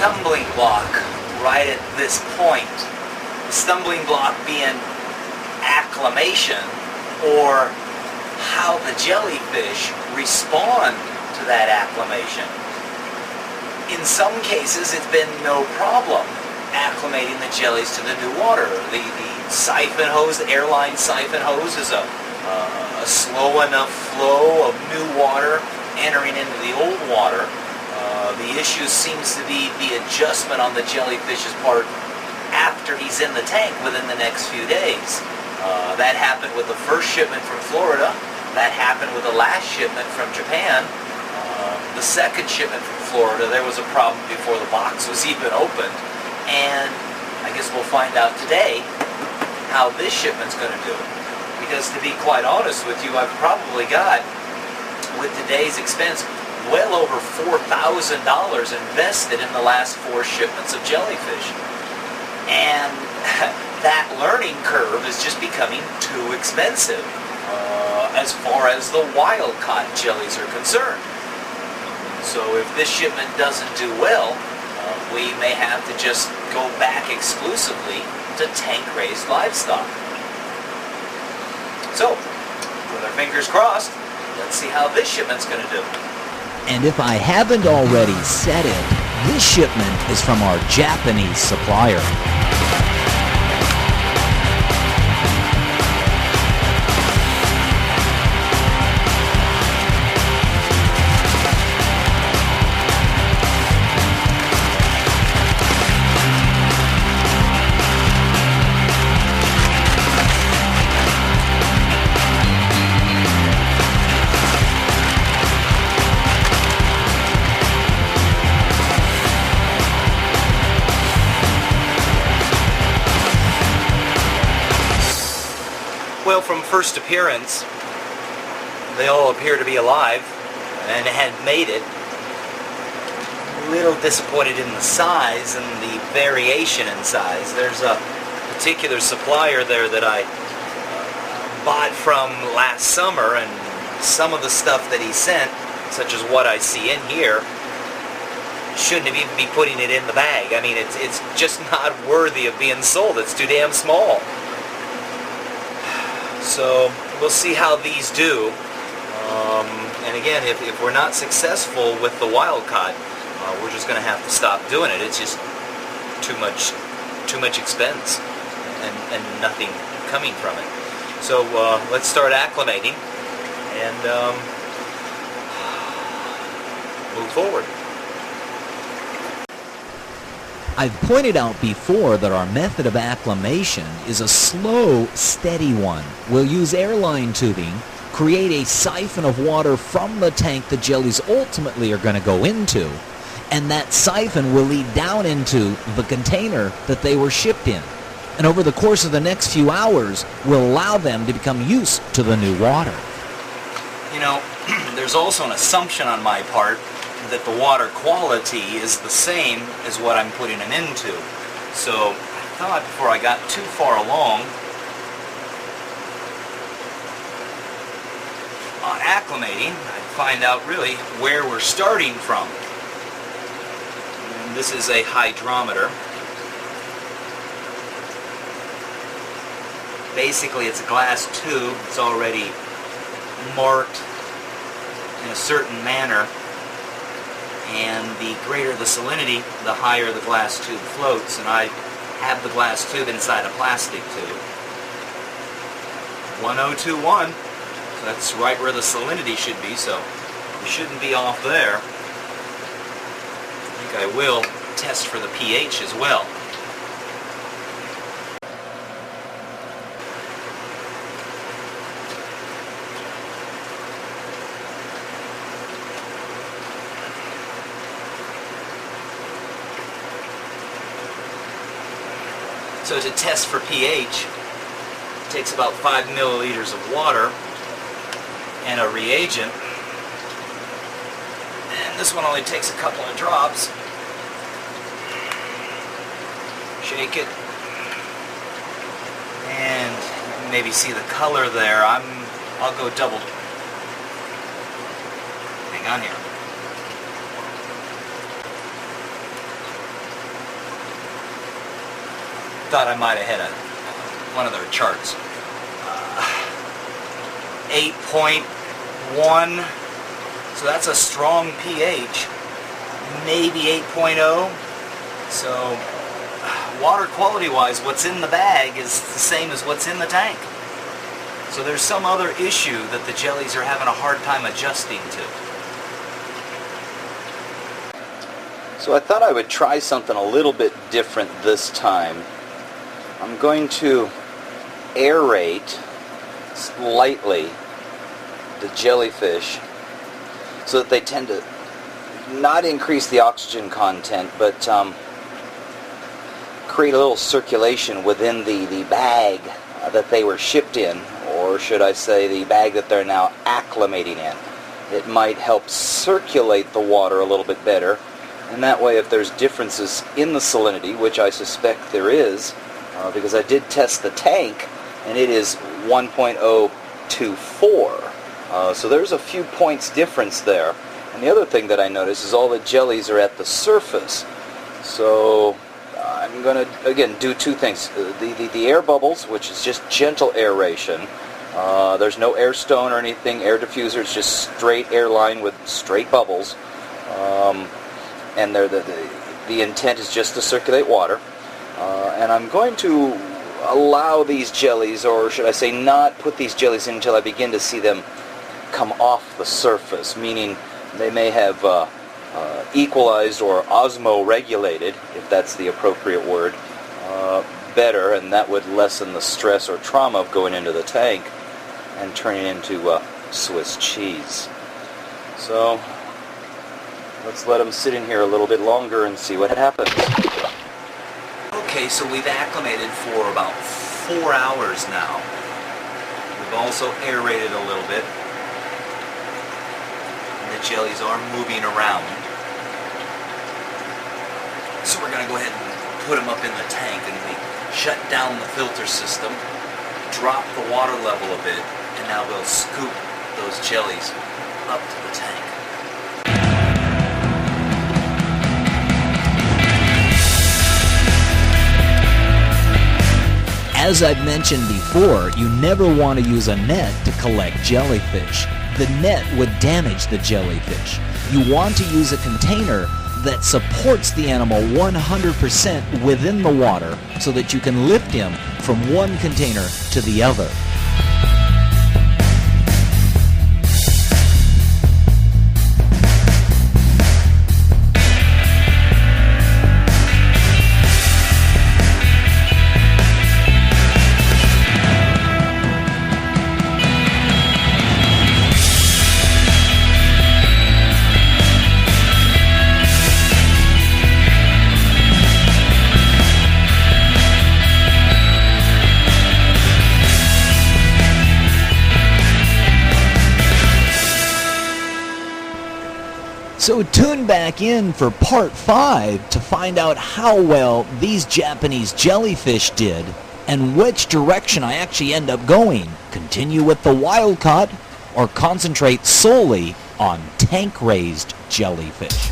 stumbling block right at this point. The stumbling block being acclimation, or how the jellyfish respond to that acclimation. In some cases, it's been no problem acclimating the jellies to the new water. The siphon hose, the airline siphon hose, is a slow enough flow of new water entering into the old water. The issue seems to be the adjustment on the jellyfish's part after he's in the tank within the next few days. That happened with the first shipment from Florida. That happened with the last shipment from Japan. The second shipment from Florida, there was a problem before the box was even opened. And I guess we'll find out today how this shipment's going to do. Because to be quite honest with you, I've probably got, with today's expense, well over $4,000 invested in the last 4 shipments of jellyfish. And that learning curve is just becoming too expensive as far as the wild-caught jellies are concerned. So if this shipment doesn't do well, we may have to just go back exclusively to tank-raised livestock. So, with our fingers crossed, let's see how this shipment's going to do. And if I haven't already said it, this shipment is from our Japanese supplier. Well, from first appearance, they all appear to be alive and had made it. A little disappointed in the size and the variation in size. There's a particular supplier there that I bought from last summer, and some of the stuff that he sent, such as what I see in here, shouldn't even be putting it in the bag. I mean, it's just not worthy of being sold. It's too damn small. So we'll see how these do. And again, if we're not successful with the wild caught, we're just going to have to stop doing it. It's just too much expense and nothing coming from it. So let's start acclimating and move forward. I've pointed out before that our method of acclimation is a slow, steady one. We'll use airline tubing, create a siphon of water from the tank the jellies ultimately are going to go into, and that siphon will lead down into the container that they were shipped in. And over the course of the next few hours, we'll allow them to become used to the new water. You know, there's also an assumption on my part that the water quality is the same as what I'm putting them into. So I thought before I got too far along on acclimating, I'd find out really where we're starting from. And this is a hydrometer. Basically, it's a glass tube. It's already marked in a certain manner. And the greater the salinity, the higher the glass tube floats. And I have the glass tube inside a plastic tube. 1021. So that's right where the salinity should be, so we shouldn't be off there. I think I will test for the pH as well. So to test for pH, it takes about 5 milliliters of water and a reagent. And this one only takes a couple of drops. Shake it. And you can maybe see the color there. I'll go double. Hang on here. thought I might have had one of their charts. 8.1, so that's a strong pH, maybe 8.0. So water quality wise, what's in the bag is the same as what's in the tank. So there's some other issue that the jellies are having a hard time adjusting to. So I thought I would try something a little bit different this time. I'm going to aerate lightly the jellyfish so that they tend to not increase the oxygen content, but create a little circulation within the bag that they were shipped in, or should I say the bag that they're now acclimating in. It might help circulate the water a little bit better, and that way if there's differences in the salinity, which I suspect there is, because I did test the tank and it is 1.024, so there's a few points difference there. And the other thing that I noticed is all the jellies are at the surface. So I'm going to, again, do two things. The air bubbles, which is just gentle aeration. There's no air stone or anything, air diffuser. It's just straight air line with straight bubbles. And the intent is just to circulate water. And I'm going to allow these jellies, or should I say not put these jellies in until I begin to see them come off the surface, meaning they may have equalized or osmoregulated, if that's the appropriate word, better, and that would lessen the stress or trauma of going into the tank and turning into Swiss cheese. So let's let them sit in here a little bit longer and see what happens. Okay, so we've acclimated for about 4 hours now. We've also aerated a little bit. The jellies are moving around. So we're going to go ahead and put them up in the tank, and we shut down the filter system, drop the water level a bit, and now we'll scoop those jellies up to the tank. As I've mentioned before, you never want to use a net to collect jellyfish. The net would damage the jellyfish. You want to use a container that supports the animal 100% within the water so that you can lift him from one container to the other. So tune back in for part 5 to find out how well these Japanese jellyfish did and which direction I actually end up going. Continue with the wild caught or concentrate solely on tank-raised jellyfish.